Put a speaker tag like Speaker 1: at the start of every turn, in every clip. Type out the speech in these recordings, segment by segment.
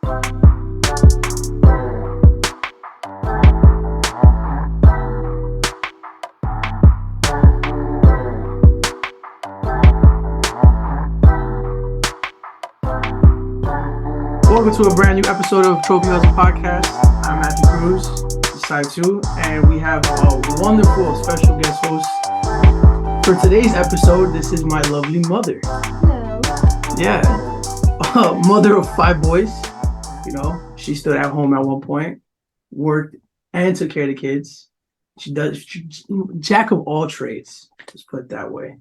Speaker 1: Welcome to a brand new episode of Trophy Hustle Podcast. I'm Matthew Cruz, side 2, and we have a wonderful special guest host. For today's episode, this is my lovely mother.
Speaker 2: Hello.
Speaker 1: Yeah, mother of 5 boys. You know, she stood at home at one point, worked, and took care of the kids. She's jack of all trades. Let's put it that way.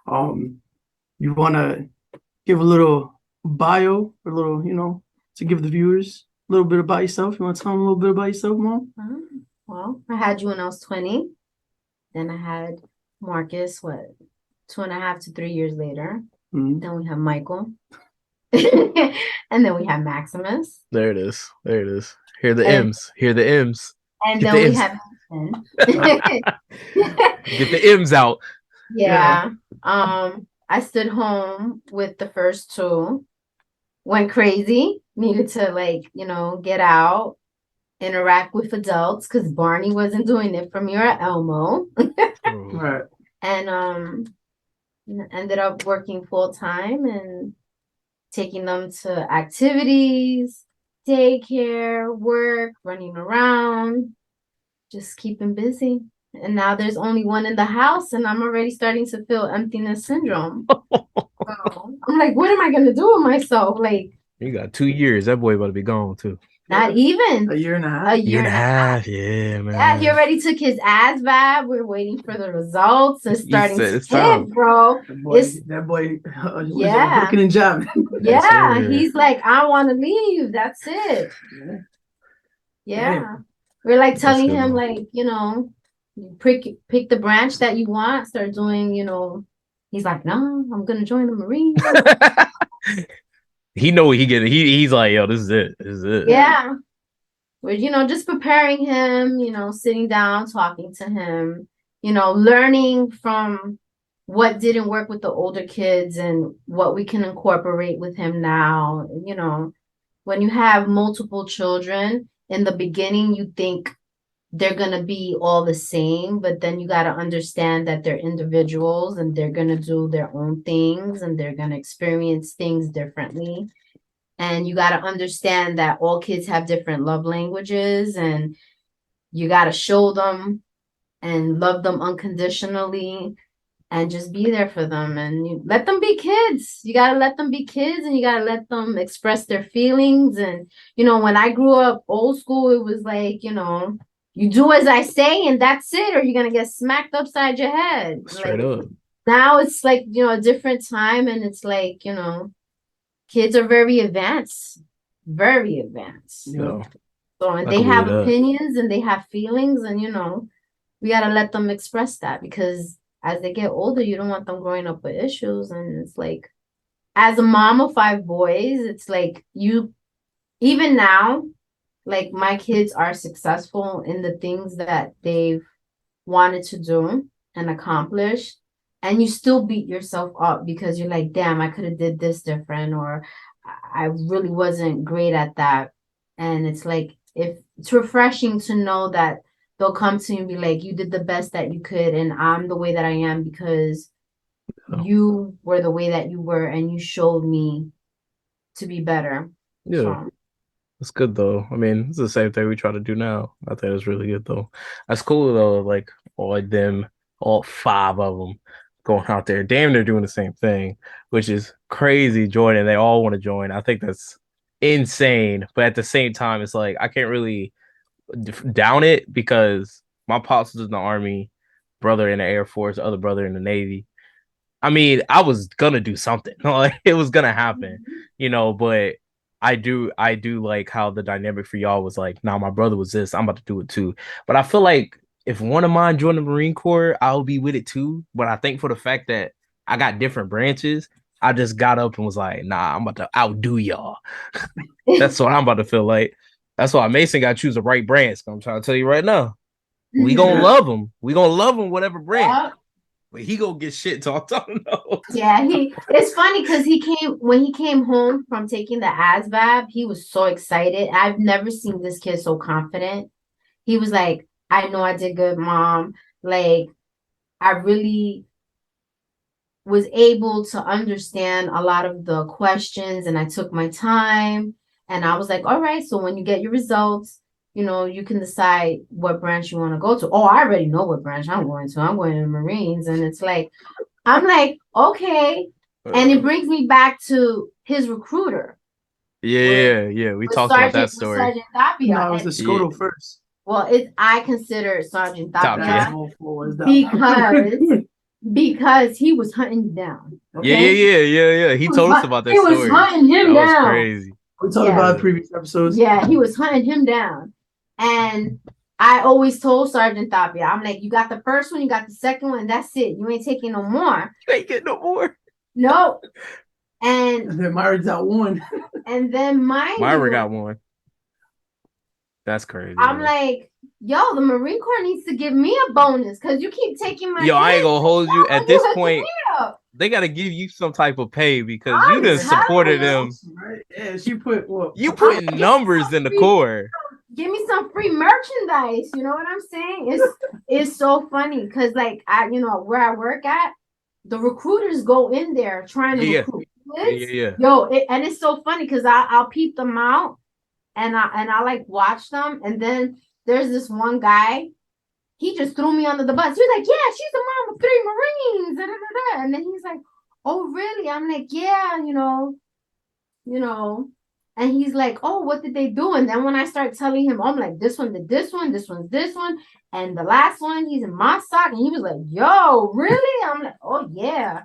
Speaker 1: You want to give a little bio, or a little, to give the viewers a little bit about yourself? You want to tell them a little bit about yourself, Mom?
Speaker 2: Well, I had you when I was 20. Then I had Marcus, 2.5 to 3 years later.
Speaker 1: Mm-hmm.
Speaker 2: Then we have Michael. And then we have Maximus.
Speaker 3: There it is. Hear the M's.
Speaker 2: And
Speaker 3: Get
Speaker 2: then we
Speaker 3: M's.
Speaker 2: have Mason.
Speaker 3: Get the M's out.
Speaker 2: Yeah. I stood home with the first 2. Went crazy. Needed to get out, interact with adults because Barney wasn't doing it for me or Elmo.
Speaker 1: Right.
Speaker 2: And ended up working full time and taking them to activities, daycare, work, running around, just keeping busy. And now there's only one in the house, and I'm already starting to feel emptiness syndrome. So I'm like, what am I gonna do with myself? Like,
Speaker 3: You got 2 years. That boy about to be gone too.
Speaker 2: not even
Speaker 1: A year and a half.
Speaker 2: a year and a half.
Speaker 3: Yeah, man.
Speaker 2: Yeah, he already took his ASVAB. We're waiting for the results and starting
Speaker 3: said
Speaker 2: to
Speaker 3: it's time.
Speaker 2: hit, bro.
Speaker 1: That boy
Speaker 2: Yeah.
Speaker 1: working a job.
Speaker 2: Yeah,
Speaker 3: sir.
Speaker 2: he's like, I want to leave. That's it. Yeah.
Speaker 1: Yeah.
Speaker 2: We're like telling
Speaker 3: good,
Speaker 2: him,
Speaker 3: though.
Speaker 2: like, you pick the branch that you want, start doing, he's like, no, I'm gonna join the Marines.
Speaker 3: He know what he getting. He's like, yo, this is it.
Speaker 2: Yeah. We're, just preparing him, sitting down, talking to him, learning from what didn't work with the older kids and what we can incorporate with him now. When you have multiple children, in the beginning, you think they're going to be all the same, but then you got to understand that they're individuals and they're going to do their own things and they're going to experience things differently. And you got to understand that all kids have different love languages, and you got to show them and love them unconditionally and just be there for them, and you let them be kids. You got to let them be kids, and you got to let them express their feelings. And, when I grew up old school, it was like, you do as I say and that's it, or you're going to get smacked upside your head.
Speaker 3: Straight up.
Speaker 2: Now it's like, a different time, and it's like, kids are very advanced.
Speaker 3: So,
Speaker 2: So, and
Speaker 3: I
Speaker 2: they
Speaker 3: can
Speaker 2: have
Speaker 3: believe that.
Speaker 2: opinions and they have feelings, and, we got to let them express that, because as they get older, you don't want them growing up with issues. And it's like, as a mom of 5 boys, it's like even now, like, my kids are successful in the things that they've wanted to do and accomplish. And you still beat yourself up because you're like, damn, I could have did this different, or I really wasn't great at that. And it's like, if it's refreshing to know that they'll come to you and be like, you did the best that you could, and I'm the way that I am because you were the way that you were, and you showed me to be better.
Speaker 3: Yeah.
Speaker 2: So,
Speaker 3: It's good though. I mean, it's the same thing we try to do now. I think it's really good though. That's cool though. Like all 5 of them going out there, damn, they're doing the same thing, which is crazy. Joining, they all want to join. I think that's insane. But at the same time, it's like I can't really down it because my pops was in the Army, brother in the Air Force, other brother in the Navy. I mean, I was gonna do something. Like, it was gonna happen, but I do like how the dynamic for y'all was like, nah, my brother was this, I'm about to do it too. But I feel like if one of mine joined the Marine Corps, I'll be with it too. But I think for the fact that I got different branches, I just got up and was like, nah, I'm about to outdo y'all. That's what I'm about to feel like. That's why Mason got to choose the right branch. I'm trying to tell you right now. We gonna love them. We gonna love them, whatever branch. but he gonna get shit talked. I don't know.
Speaker 2: Yeah, it's funny because when he came home from taking the ASVAB, he was so excited. I've never seen this kid so confident. He was like, I know I did good, mom. Like, I really was able to understand a lot of the questions and I took my time. And I was like, all right, so when you get your results, you can decide what branch you want to go to. Oh, I already know what branch I'm going to. I'm going to the Marines. And it's like, I'm like, okay. And it brings me back to his recruiter.
Speaker 3: Yeah. We talked about that story.
Speaker 2: Sergeant Tapia.
Speaker 1: No, it was the Scoto first.
Speaker 2: Well, I consider Sergeant Tapia because he was hunting you down. Okay?
Speaker 3: Yeah. He told us about that story.
Speaker 2: He was hunting him down.
Speaker 3: That was crazy.
Speaker 1: We talked about previous episodes.
Speaker 2: Yeah, he was hunting him down. And I always told Sergeant Tapia, I'm like, you got the first one, you got the second one, that's it. You ain't taking no more.
Speaker 3: You ain't getting no more.
Speaker 2: No. And
Speaker 1: then Myra got one.
Speaker 2: And then
Speaker 3: Myra got one. That's crazy.
Speaker 2: I'm like, yo, the Marine Corps needs to give me a bonus because you keep taking my.
Speaker 3: Yo, I ain't gonna hold you at this point. They gotta give you some type of pay because you done supported them.
Speaker 1: Right? Yeah, she put what?
Speaker 3: You putting numbers in the Corps.
Speaker 2: Give me some free merchandise. You know what I'm saying? It's so funny because like where I work at, the recruiters go in there trying to recruit kids.
Speaker 3: Yeah.
Speaker 2: Yo, and it's so funny because I'll peep them out. And I like watch them, and then there's this one guy. He just threw me under the bus. He was like, "Yeah, she's the mom of 3 Marines." Da, da, da, da. And then he's like, "Oh, really?" I'm like, "Yeah, you know." And he's like, "Oh, what did they do?" And then when I start telling him, I'm like, "This one did this one. This one's this one, and the last one, he's in my sock." And he was like, "Yo, really?" I'm like, "Oh yeah."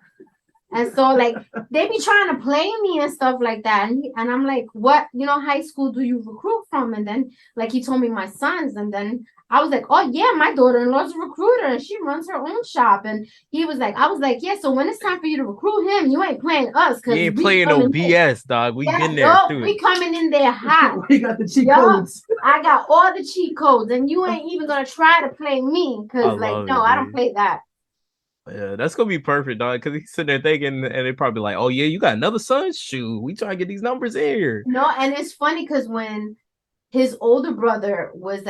Speaker 2: And so like they be trying to play me and stuff like that. And I'm like, what, high school do you recruit from? And then like he told me my sons. And then I was like, oh yeah, my daughter-in-law's a recruiter and she runs her own shop. And I was like, yeah, so when it's time for you to recruit him, you ain't playing us.
Speaker 3: You ain't playing no BS, dog. We been there too.
Speaker 2: We coming in there hot.
Speaker 1: We got the cheat codes.
Speaker 2: I got all the cheat codes and you ain't even gonna try to play me. Cause like, no, I don't play that.
Speaker 3: Yeah, that's gonna be perfect, dog. Because he's sitting there thinking, and they probably like, "Oh yeah, you got another son? Shoot, we trying to get these numbers in here."
Speaker 2: No, and it's funny because when his older brother was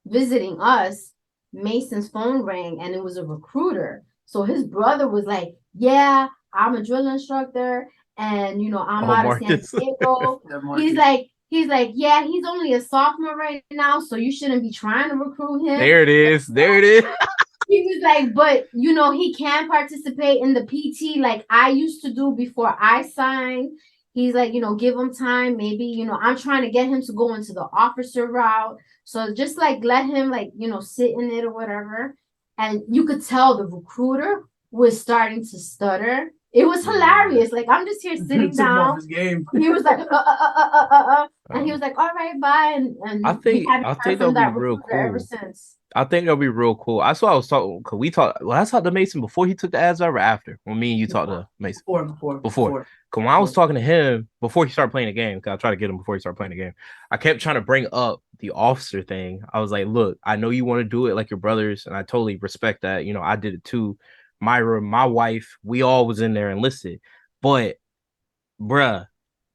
Speaker 2: visiting us, Mason's phone rang, and it was a recruiter. So his brother was like, "Yeah, I'm a drill instructor, and I'm out of San Diego." He's like, "Yeah, he's only a sophomore right now, so you shouldn't be trying to recruit him."
Speaker 3: There it is.
Speaker 2: He was like, but he can participate in the PT like I used to do before I signed. He's like, give him time. Maybe, I'm trying to get him to go into the officer route. So just like let him sit in it or whatever. And you could tell the recruiter was starting to stutter. It was hilarious. Like I'm just here sitting down. He was like, and he was like, all right, bye. And
Speaker 3: I think that'll be real cool
Speaker 2: ever since.
Speaker 3: I think that'll be real cool. That's what I was talking because we talked. Well, I talked to Mason before he took the ASVAB or after. When me and you talked to Mason before. Because when I was talking to him before he started playing the game, because I tried to get him before he started playing the game, I kept trying to bring up the officer thing. I was like, look, I know you want to do it like your brothers, and I totally respect that. I did it too. Myra, my wife, we all was in there enlisted. But, bruh,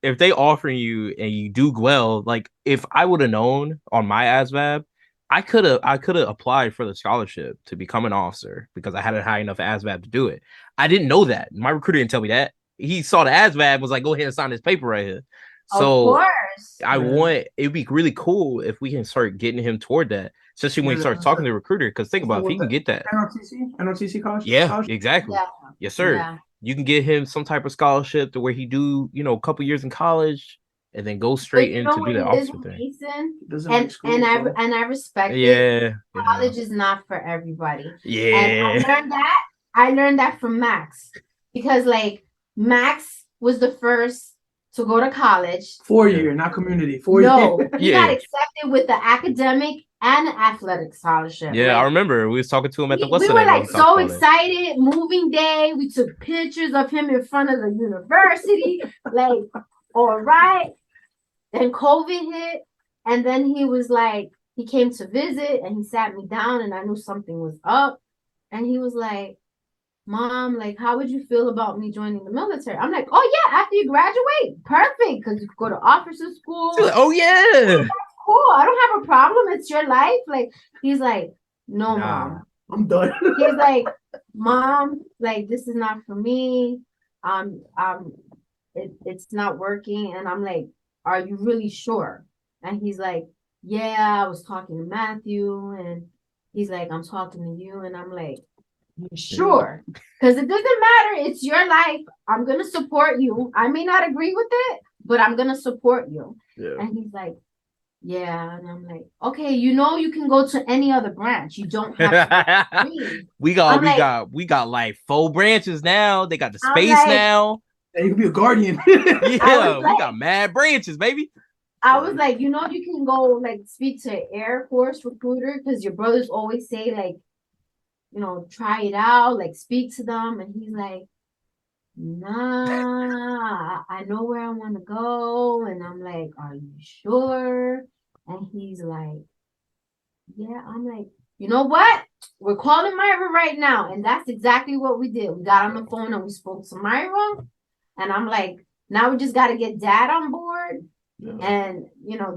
Speaker 3: if they offering you and you do well, like if I would have known on my ASVAB, I could have applied for the scholarship to become an officer because I had a high enough ASVAB to do it. I didn't know that. My recruiter didn't tell me that. He saw the ASVAB, was like, go ahead and sign this paper right here. So
Speaker 2: of course.
Speaker 3: It'd be really cool if we can start getting him toward that, especially when he starts talking to the recruiter. Because think about if he can get that.
Speaker 1: NRTC college?
Speaker 3: Yeah, exactly.
Speaker 2: Yeah.
Speaker 3: Yes, sir. Yeah. You can get him some type of scholarship to where he do, a couple years in college and then go straight in to do that officer thing.
Speaker 2: And I respect it. College is not for everybody.
Speaker 3: Yeah.
Speaker 2: And I learned that from Max. Because like Max was the first to go to college.
Speaker 1: 4-year, not community. 4
Speaker 2: years. He got accepted with the academic and athletic scholarship.
Speaker 3: Yeah, I remember we was talking to him at the West.
Speaker 2: We were like so excited. Moving day, we took pictures of him in front of the university. Like, all right. Then COVID hit, and then he was like, he came to visit, and he sat me down, and I knew something was up, and he was like, Mom, like, how would you feel about me joining the military? I'm like, oh yeah, after you graduate, perfect, because you could go to officer
Speaker 3: She's
Speaker 2: school.
Speaker 3: like, oh yeah.
Speaker 2: Cool, I don't have a problem. It's your life. Like, he's like, no,
Speaker 3: Nah.
Speaker 2: mom.
Speaker 1: I'm done.
Speaker 2: He's like, Mom, like, this is not for me. Um, it's not working. And I'm like, are you really sure? And he's like, yeah, I was talking to Matthew, and he's like, I'm talking to you, and I'm like, you sure? Because it doesn't matter. It's your life. I'm gonna support you. I may not agree with it, but I'm gonna support you.
Speaker 3: Yeah.
Speaker 2: And he's like, yeah, and I'm like, okay, you can go to any other branch. You don't have to go to me.
Speaker 3: we got like 4 branches now. They got the
Speaker 2: I'm
Speaker 3: space
Speaker 2: like,
Speaker 3: now.
Speaker 1: Hey, you can be a guardian.
Speaker 3: Yeah, we
Speaker 2: like,
Speaker 3: got mad branches, baby.
Speaker 2: I was like, you can go like speak to Air Force recruiter because your brothers always say like, try it out, like speak to them. And he's like, nah, I know where I want to go. And I'm like, are you sure? And he's like, yeah. I'm like, you know what? We're calling Myra right now. And that's exactly what we did. We got on the phone and we spoke to Myra. And I'm like, now we just got to get dad on board.
Speaker 3: Yeah.
Speaker 2: And,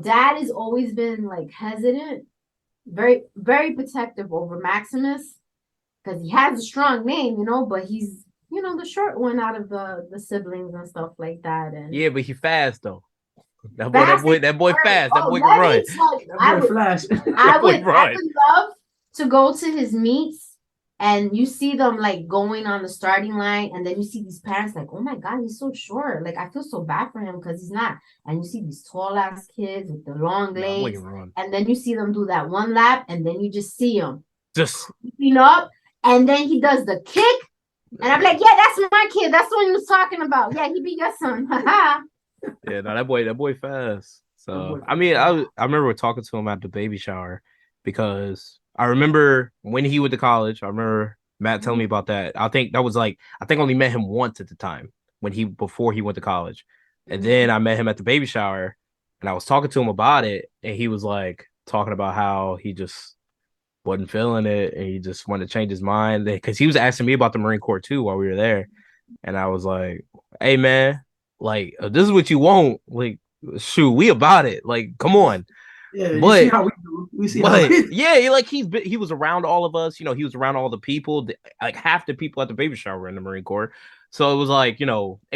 Speaker 2: dad has always been like hesitant, very, very protective over Maximus because he has a strong name, but he's, the short one out of the siblings and stuff like that. And
Speaker 3: Yeah, but he fast though. That
Speaker 2: fast
Speaker 3: boy fast. That boy can
Speaker 2: let
Speaker 3: run.
Speaker 2: me tell you,
Speaker 1: That boy flash.
Speaker 2: I
Speaker 3: boy
Speaker 2: would
Speaker 3: run.
Speaker 2: love to go to his meets and you see them like going on the starting line, and then you see these parents like, oh my God, he's so short. Like, I feel so bad for him because he's not. And you see these tall ass kids with the long
Speaker 3: Nah, boy
Speaker 2: legs,
Speaker 3: can run.
Speaker 2: and then you see them do that one lap, and then you just see him
Speaker 3: Just
Speaker 2: keeping up, and then he does the kick, and I'm like, yeah, that's my kid. That's the one you was talking about. Yeah, he be your son.
Speaker 3: yeah, no, that boy fast. So
Speaker 1: That boy
Speaker 3: I mean,
Speaker 1: fast.
Speaker 3: I remember talking to him at the baby shower because I remember when he went to college. I remember Matt telling me about that. I think I only met him once at the time before he went to college, and then I met him at the baby shower, and I was talking to him about it, and he was like talking about how he just wasn't feeling it, and he just wanted to change his mind because he was asking me about the Marine Corps too while we were there, and I was like, "Hey man, like if this is what you want, like shoot, we about it. Like come on."
Speaker 1: Yeah, you see
Speaker 3: But
Speaker 1: how we do. We see how we do.
Speaker 3: yeah, like he was around all of us. He was around all the people. Like half the people at the baby shower were in the Marine Corps. So it was like,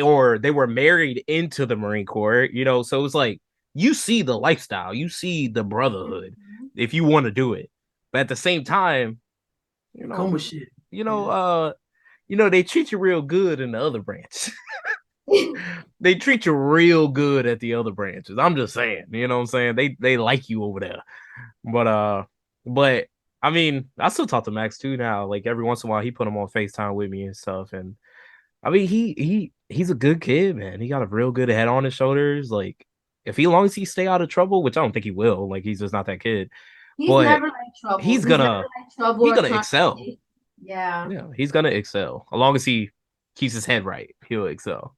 Speaker 3: or they were married into the Marine Corps, so it was like you see the lifestyle, you see the brotherhood if you want to do it. But at the same time, you
Speaker 1: Come
Speaker 3: know,
Speaker 1: with shit.
Speaker 3: they treat you real good in the other branch. They treat you real good at the other branches. I'm just saying, you know what I'm saying? They like you over there. But I mean, I still talk to Max too now. Like every once in a while he put him on FaceTime with me and stuff. And I mean he's a good kid, man. He got a real good head on his shoulders. Like if he long as he stay out of trouble, which I don't think he will, like he's just not that kid.
Speaker 2: He's
Speaker 3: But
Speaker 2: never like trouble.
Speaker 3: he's gonna
Speaker 2: Trouble
Speaker 3: he's
Speaker 2: or
Speaker 3: gonna excel.
Speaker 2: Yeah.
Speaker 3: Yeah, he's gonna excel. As long as he keeps his head right, he'll excel.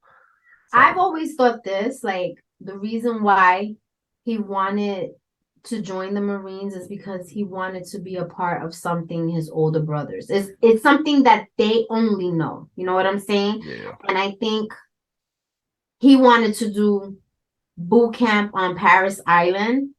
Speaker 3: So,
Speaker 2: I've always thought this, like the reason why he wanted to join the Marines is because he wanted to be a part of something his older brothers. It's something that they only know. You know what I'm saying?
Speaker 3: yeah.
Speaker 2: And I think he wanted to do boot camp on Paris Island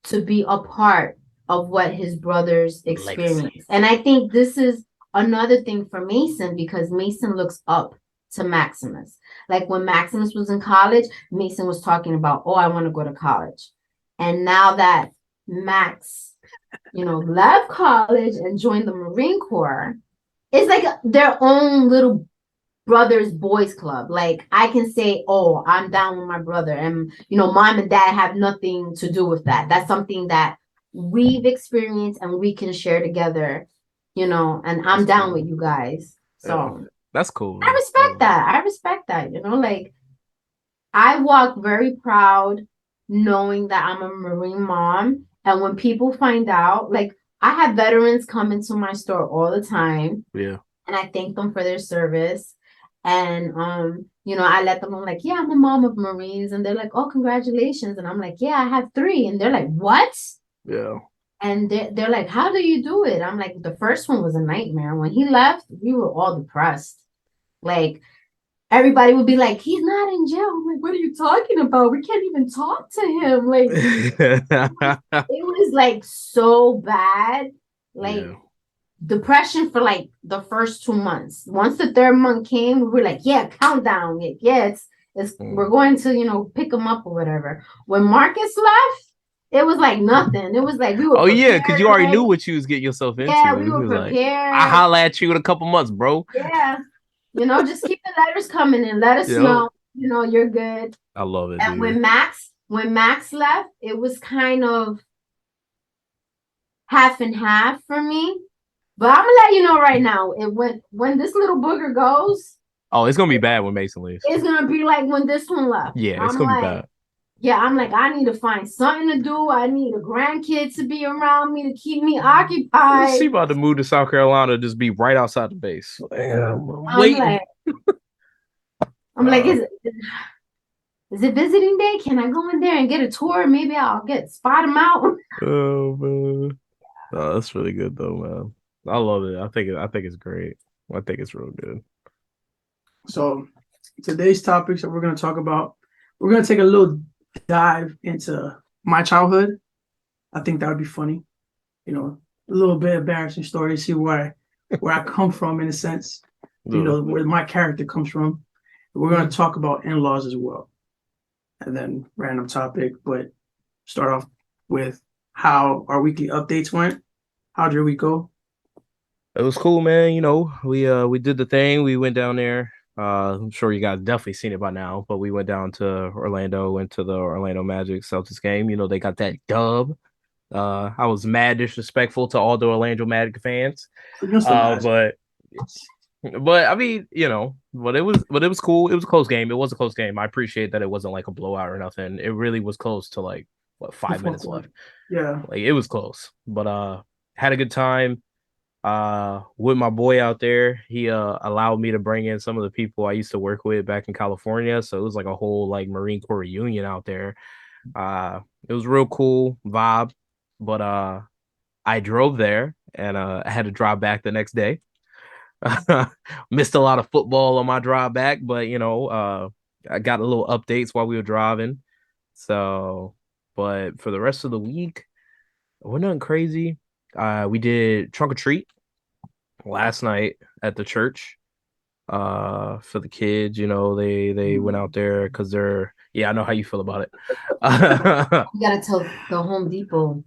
Speaker 2: to be a part of what his brothers
Speaker 3: Legacy.
Speaker 2: experienced. And I think this is another thing for Mason because Mason looks up to Maximus. Like when Maximus was in college, Mason was talking about, oh, I want to go to college. And now that Max, left college and joined the Marine Corps, it's like their own little brothers boys club. Like I can say, oh, I'm down with my brother, and mom and dad have nothing to do with that. That's something that we've experienced and we can share together, and I'm down with you guys. So
Speaker 3: Yeah. That's cool.
Speaker 2: I respect that. I respect that. Like I walk very proud knowing that I'm a Marine mom. And when people find out, like I have veterans come into my store all the time.
Speaker 3: Yeah.
Speaker 2: And I thank them for their service. And I let them know, like, yeah, I'm a mom of Marines. And they're like, oh, congratulations. And I'm like, yeah, I have 3. And they're like, what?
Speaker 3: Yeah.
Speaker 2: And they're like, how do you do it? I'm like, the first one was a nightmare. When he left, we were all depressed. Like, everybody would be like, he's not in jail. I'm like, what are you talking about? We can't even talk to him. Like, it was like so bad. Like,
Speaker 3: Yeah.
Speaker 2: depression for like the first 2 months. Once the third month came, we were like, yeah, countdown. Like, yeah, it's we're going to, pick him up or whatever. When Marcus left, it was like nothing. It was like we were
Speaker 3: Oh yeah, because you
Speaker 2: prepared
Speaker 3: already knew
Speaker 2: already.
Speaker 3: what you was getting yourself into.
Speaker 2: Yeah, we
Speaker 3: He
Speaker 2: were
Speaker 3: was like, I
Speaker 2: prepared.
Speaker 3: holla at you in a couple months, bro.
Speaker 2: Yeah. Just keep the letters coming and let us
Speaker 3: Yo,
Speaker 2: know, you're good.
Speaker 3: I love it,
Speaker 2: And
Speaker 3: dude.
Speaker 2: when Max left, it was kind of half and half for me. But I'm gonna let you know right now, when this little booger goes,
Speaker 3: Oh, it's gonna be bad when Mason leaves.
Speaker 2: it's gonna be like when this one left.
Speaker 3: Yeah, it's
Speaker 2: I'm
Speaker 3: gonna be
Speaker 2: like,
Speaker 3: bad.
Speaker 2: yeah, I'm like, I need to find something to do. I need a grandkid to be around me to keep me occupied.
Speaker 3: She about to move to South Carolina, just be right outside the base. I'm
Speaker 2: I'm
Speaker 3: waiting.
Speaker 2: like, is it visiting day? Can I go in there and get a tour? Maybe I'll spot him out.
Speaker 3: Oh man, oh, that's really good though, man. I love it. I think it's great. I think it's real good.
Speaker 1: So today's topics that we're going to talk about, we're going to take a little dive into my childhood. I think that would be funny. A little bit embarrassing story, see where I come from in a sense, where my character comes from. We're going to talk about in-laws as well. And then random topic, but start off with how our weekly updates went. How'd your week go?
Speaker 3: It was cool, man. We did the thing. We went down there. I'm sure you guys definitely seen it by now, but we went down to Orlando, went to the Orlando Magic Celtics game. They got that dub. I was mad disrespectful to all the Orlando Magic fans.
Speaker 1: Against the Magic.
Speaker 3: But I mean, but it was cool. It was a close game. It was a close game. I appreciate that it wasn't like a blowout or nothing. It really was close to like what 5 minutes left.
Speaker 1: Yeah.
Speaker 3: Like it was close. But had a good time. With my boy out there. He allowed me to bring in some of the people I used to work with back in California. So it was like a whole like Marine Corps reunion out there. It was real cool vibe. But I drove there and I had to drive back the next day. Missed a lot of football on my drive back, but I got a little updates while we were driving. So, but for the rest of the week, we're nothing crazy. We did trunk or treat last night at the church. For the kids, they went out there because I know how you feel about it.
Speaker 2: You gotta tell the Home Depot.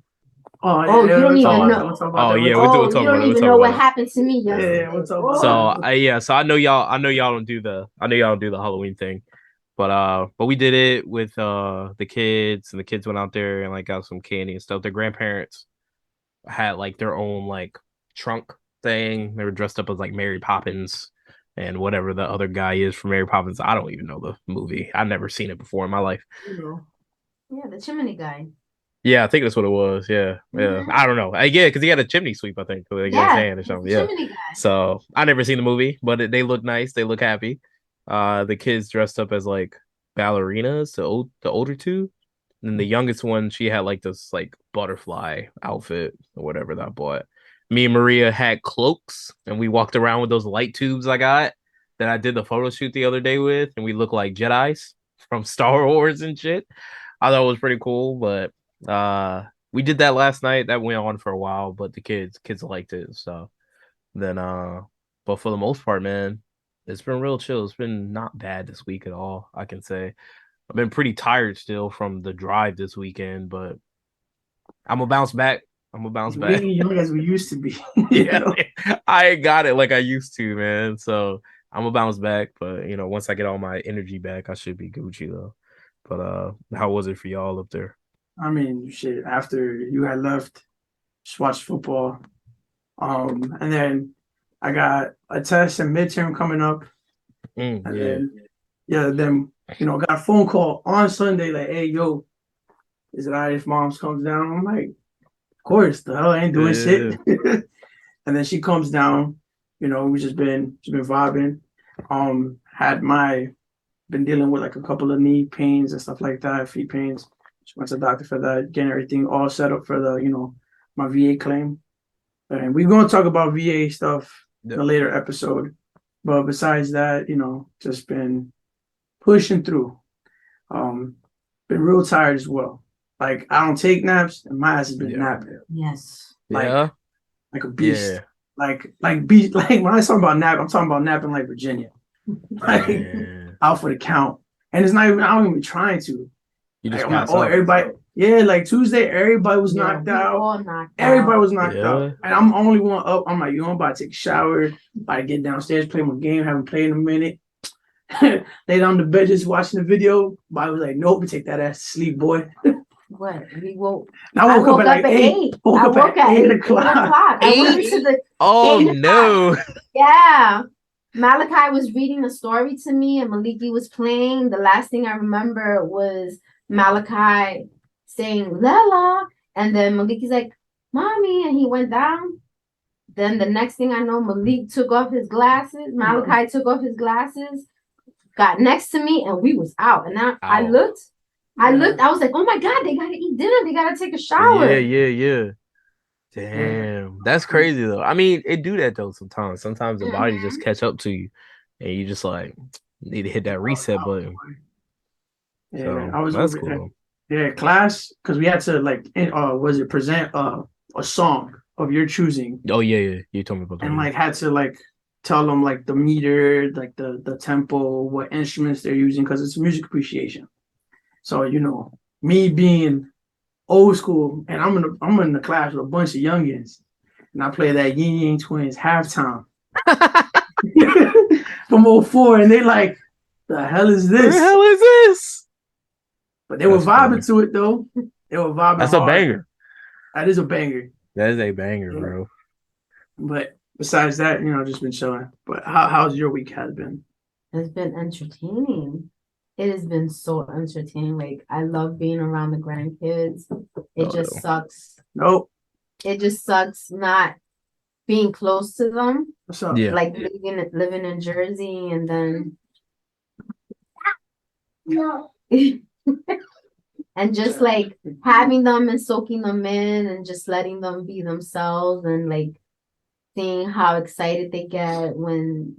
Speaker 1: Oh,
Speaker 2: yeah, you don't even know.
Speaker 3: Yeah,
Speaker 2: you don't even know what happened to me yesterday.
Speaker 1: Yeah, we'll talk about
Speaker 3: So I know y'all don't do the Halloween thing. But we did it with the kids, and the kids went out there and like got some candy and stuff. Their grandparents had like their own like trunk thing. They were dressed up as like Mary Poppins and whatever the other guy is from Mary Poppins. I don't even know the movie. I've never seen it before in my life.
Speaker 2: Yeah, the chimney guy.
Speaker 3: Yeah, I think that's what it was. Yeah.
Speaker 2: Mhm.
Speaker 3: I don't know. Yeah, because he had a chimney sweep, I think, like in his hand or something. Yeah.
Speaker 2: Chimney guy.
Speaker 3: So I never seen the movie, but they look nice. They look happy. The kids dressed up as like ballerinas, the older two. And the youngest one, she had like this like butterfly outfit or whatever that I bought. Me and Maria had cloaks, and we walked around with those light tubes I got that I did the photo shoot the other day with, and we looked like Jedis from Star Wars and shit. I thought it was pretty cool, but we did that last night. That went on for a while, but the kids liked it. So then but for the most part, man, it's been real chill. It's been not bad this week at all, I can say. I've been pretty tired still from the drive this weekend, but I'm gonna bounce back.
Speaker 1: We ain't young as we used to be.
Speaker 3: Yeah, I ain't got it like I used to, man. So I'm gonna bounce back, but once I get all my energy back, I should be Gucci though. But how was it for y'all up there?
Speaker 1: I mean, shit, after you had left, just watched football. And then I got a test and midterm coming up. Then got a phone call on Sunday, like, hey, yo, is it all right if moms comes down? I'm like, of course, the hell I ain't doing shit. And then she comes down, we just been vibing. Been dealing with like a couple of knee pains and stuff like that, feet pains. Just went to the doctor for that, getting everything all set up for the my VA claim. And we're going to talk about VA stuff in
Speaker 3: Yeah.
Speaker 1: a later episode. But besides that, just been pushing through. Been real tired as well. Like, I don't take naps, and my ass has been
Speaker 3: Yeah.
Speaker 1: napping.
Speaker 2: Yes.
Speaker 3: Yeah.
Speaker 1: Like a beast.
Speaker 3: Yeah.
Speaker 1: Like beast. Like when I talk about nap, I'm talking about napping like Virginia. Like
Speaker 3: Yeah.
Speaker 1: out for the count. And it's not even, I don't even be trying to.
Speaker 3: You just
Speaker 1: Like, I'm like,
Speaker 3: pass
Speaker 1: oh,
Speaker 3: out.
Speaker 1: everybody. Yeah, like Tuesday, everybody was knocked
Speaker 2: we
Speaker 1: out.
Speaker 2: all knocked
Speaker 1: Everybody
Speaker 2: out.
Speaker 1: was knocked
Speaker 3: Yeah.
Speaker 1: out. And I'm the only one up. I'm like, I'm about to take a shower, about to get downstairs, play my game, haven't played in a minute. Lay down the bed just watching the video. But I was like, nope, take that ass to sleep, boy.
Speaker 2: What? We woke.
Speaker 1: And I woke up at like 8.
Speaker 2: I woke at 8 o'clock. I went
Speaker 3: 8?
Speaker 2: into the
Speaker 3: Oh
Speaker 2: 8 o'clock.
Speaker 3: no.
Speaker 2: Yeah. Malachi was reading a story to me and Maliki was playing. The last thing I remember was Malachi saying Lela. And then Maliki's like, Mommy, and he went down. Then the next thing I know, Malik took off his glasses. Malachi took off his glasses, got next to me, and we was out. And then I looked, I was like, oh my God, they gotta eat dinner. They gotta take a shower.
Speaker 3: Yeah. Damn. That's crazy though. I mean, it do that though sometimes. Sometimes the body just catch up to you and you just like need to hit that reset button.
Speaker 1: Yeah,
Speaker 3: So
Speaker 1: man, I was
Speaker 3: that's
Speaker 1: over
Speaker 3: cool.
Speaker 1: Yeah, class, because we had to present a song of your choosing,
Speaker 3: Oh yeah. You told me about that.
Speaker 1: and like had to like tell them like the meter, like the tempo, what instruments they're using, because it's music appreciation. So me being old school, and I'm in the class with a bunch of youngins, and I play that Yin Yang Twins halftime from '04, and they like, the hell is
Speaker 3: What
Speaker 1: this?
Speaker 3: the hell is this?
Speaker 1: But they were
Speaker 3: That's
Speaker 1: vibing
Speaker 3: funny.
Speaker 1: to it though. They were vibing.
Speaker 3: That's
Speaker 1: hard.
Speaker 3: a banger.
Speaker 1: That is a banger.
Speaker 3: That is a banger,
Speaker 1: Yeah.
Speaker 3: bro.
Speaker 1: But besides that, just been chilling. But how's your week has been?
Speaker 2: It's been entertaining. It has been so entertaining. Like, I love being around the grandkids. It just sucks.
Speaker 1: Nope.
Speaker 2: It just sucks not being close to them.
Speaker 1: What's up?
Speaker 3: Yeah.
Speaker 2: Like living in Jersey and then and just like having them and soaking them in and just letting them be themselves and like seeing how excited they get when,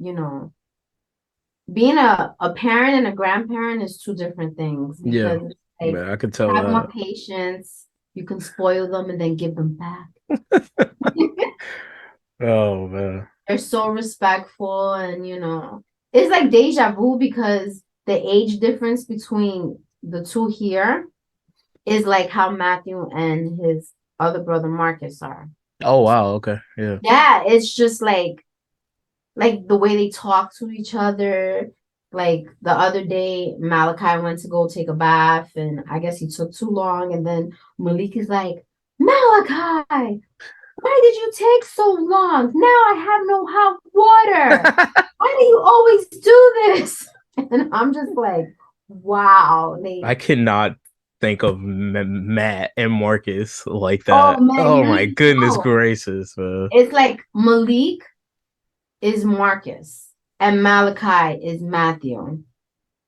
Speaker 2: being a parent and a grandparent is two different things.
Speaker 3: Yeah.
Speaker 2: Because like,
Speaker 3: Man, I could tell
Speaker 2: have more
Speaker 3: that.
Speaker 2: patience. You can spoil them and then give them back.
Speaker 3: Oh man.
Speaker 2: They're so respectful and it's like deja vu because the age difference between the two here is like how Matthew and his other brother Marcus are.
Speaker 3: Oh wow, okay. Yeah.
Speaker 2: Yeah, it's just like the way they talk to each other. Like the other day, Malachi went to go take a bath and I guess he took too long. And then Malik is like, Malachi, why did you take so long? Now I have no hot water. Why do you always do this? And I'm just like, wow.
Speaker 3: I cannot think of Matt and Marcus like that.
Speaker 2: Oh, man,
Speaker 3: oh my goodness
Speaker 2: know.
Speaker 3: gracious, man.
Speaker 2: It's like Malik is Marcus and Malachi is Matthew.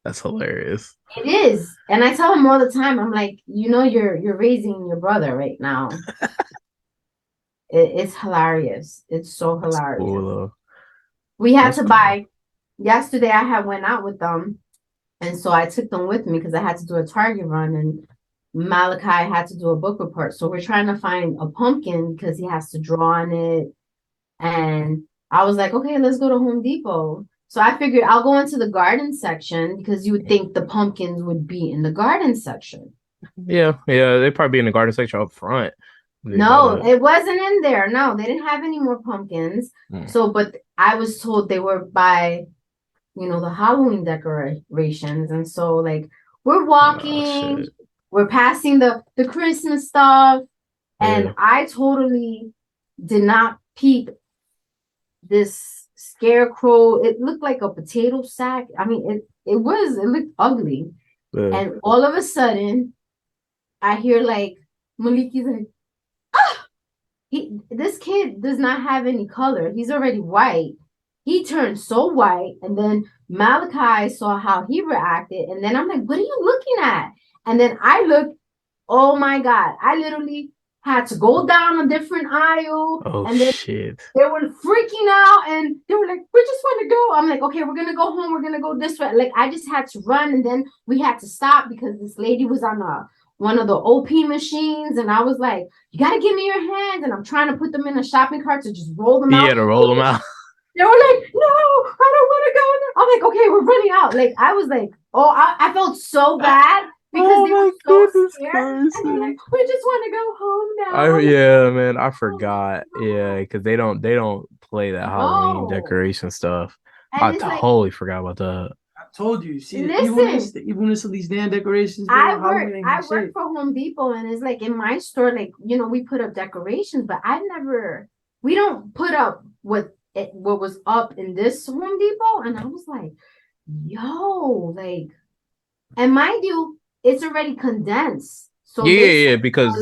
Speaker 3: That's hilarious.
Speaker 2: It is. And I tell him all the time, I'm like, you're raising your brother right now. It's hilarious. It's so hilarious.
Speaker 3: Cool,
Speaker 2: we had
Speaker 3: That's
Speaker 2: to
Speaker 3: cool.
Speaker 2: buy yesterday. I had went out with them, and so I took them with me because I had to do a Target run, and Malachi had to do a book report. So we're trying to find a pumpkin because he has to draw on it. And I was like, okay, let's go to Home Depot. So I figured I'll go into the garden section because you would think the pumpkins would be in the garden section.
Speaker 3: Yeah, they'd probably be in the garden section up front.
Speaker 2: No, it wasn't in there. No, they didn't have any more pumpkins. So, but I was told they were by, the Halloween decorations. And so, like, we're walking, we're passing the Christmas stuff, and I totally did not peep this scarecrow. It looked like a potato sack. I mean, it looked ugly.
Speaker 3: Yeah.
Speaker 2: And all of a sudden, I hear like Maliki's like, this kid does not have any color. He's already white. He turned so white. And then Malachi saw how he reacted. And then I'm like, what are you looking at? And then I looked, oh my God. I literally had to go down a different aisle.
Speaker 3: Oh
Speaker 2: and then
Speaker 3: shit.
Speaker 2: they were freaking out and they were like, we just want to go. I'm like, okay, we're gonna go home, we're gonna go this way. Like I just had to run, and then we had to stop because this lady was on one of the OP machines, and I was like, you gotta give me your hands, and I'm trying to put them in a shopping cart to just roll them out.
Speaker 3: Yeah, to roll them out.
Speaker 2: They were like, no, I don't want to go in there. I'm like, okay, we're running out. Like I was like, oh, I felt so bad because they were so scared. And they're like, we just want to go home now.
Speaker 3: Yeah, man, I forgot. Yeah, because they don't play that Halloween
Speaker 2: No.
Speaker 3: decoration stuff.
Speaker 2: And
Speaker 3: I
Speaker 2: it's like,
Speaker 3: totally forgot about that.
Speaker 1: I told you. See
Speaker 2: Listen.
Speaker 1: the evilness of these damn decorations.
Speaker 2: I
Speaker 1: bro.
Speaker 2: work
Speaker 1: Halloween ain't
Speaker 2: for
Speaker 1: shit.
Speaker 2: Home Depot, and it's like in my store, like, you know, we put up decorations, but we don't put up what was up in this Home Depot. And I was like, yo, like, and mind you, it's already condensed. So
Speaker 3: Yeah, because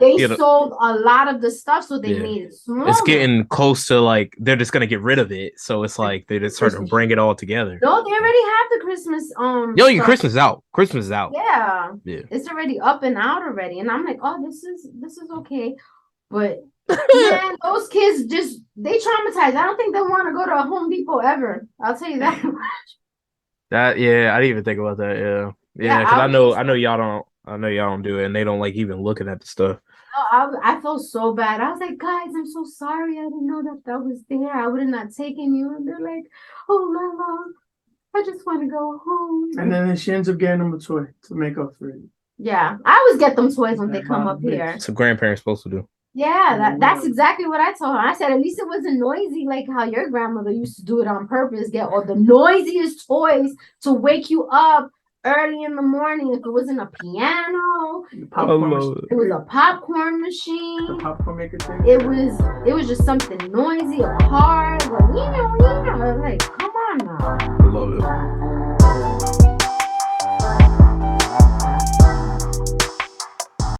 Speaker 2: they sold a lot of the stuff, so they made it smaller.
Speaker 3: It's getting close to like they're just gonna get rid of it, so it's like they're just starting to bring it all together.
Speaker 2: No, they already have the Christmas
Speaker 3: Yo, your Christmas is out. Christmas is out.
Speaker 2: Yeah,
Speaker 3: yeah,
Speaker 2: it's already up and out already, and I'm like, oh, this is okay, but man, those kids they traumatized. I don't think they want to go to a Home Depot ever. I'll tell you that much.
Speaker 3: I didn't even think about that. Yeah, because I know y'all don't do it, and they don't like even looking at the stuff.
Speaker 2: I felt so bad. I was like, guys, I'm so sorry. I didn't know that was there. I would have not taken you. And they're like, oh, my love, I just want to go home.
Speaker 1: And then she ends up getting them a toy to make up for it.
Speaker 2: Yeah, I always get them toys when they come up here.
Speaker 3: It's what grandparents supposed to do.
Speaker 2: Yeah, that's exactly what I told her. I said, at least it wasn't noisy like how your grandmother used to do it on purpose, get all the noisiest toys to wake you up early in the morning. If it wasn't a piano, it was a popcorn machine.
Speaker 1: The popcorn maker thing.
Speaker 2: It was just something noisy, a car, like, like, come on now.
Speaker 3: I love it.